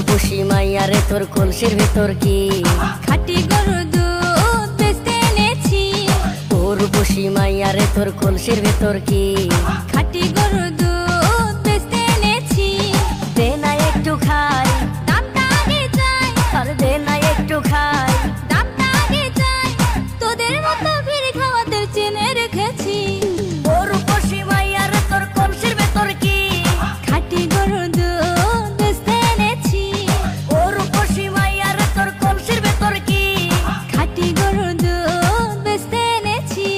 রূপসী মাইয়ারে তোর কলসির ভিতর কি খাঁটি গরুর দুধ বেচতে এনেছি। ও রূপসী মাইয়ারে তোর কলসির ভিতর কি খাঁটি গরুর দুধ বেচতে এনেছি। দে না একটু খাই, দামটা আগে চাই, আর দে না একটু খাই। দামটা আগে চাই, তোদের মতো ভিড় খাওয়াতে চেনে রেখেছি। ও রূপসী মাইয়ারে তোর কলসির ভিতর কি খাঁটি গরুর দুধ বেচতে এনেছি। ও রূপসী মাইয়ারে তোর কলসির ভিতর কি খাঁটি গরুর দুধ বেচতে এনেছি।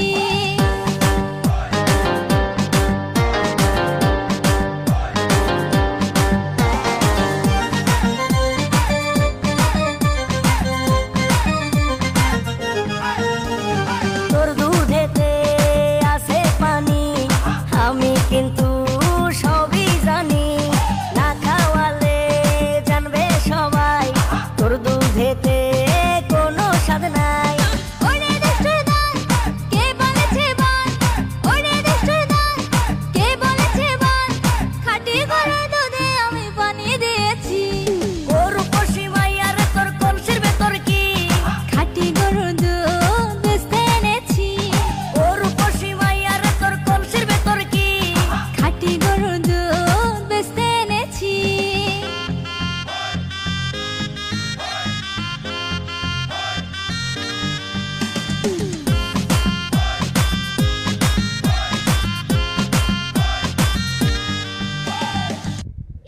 তোর দুধেতে আছে পানি, আমি কিন্তু সবই জানি। না খাওয়ালে জানবে সবাই তোর দুধেতে কোনো স্বাদ নাই। ওরে দুষ্টুর দল, কে বলেছে বল? ওরে দুষ্টুর দল, কে বলেছে বল? খাঁটি গরুর দুধে আমি পানি দিয়েছি। ও রূপসী মাইয়ারে তোর কলসির ভেতর কি খাঁটি গরুর দুধ বেচতে এনেছি। ও রূপসী মাইয়ারে তোর কলসির ভেতর কি খাঁটি গরুর দুধ বেচতে এনেছি।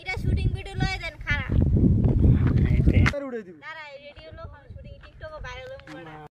এটা শুটিং ভিডিও লয়ে দেন খারাপ। দাঁড়া রেডিও লো শুটিং টিকটকে ভাইরাল হবে।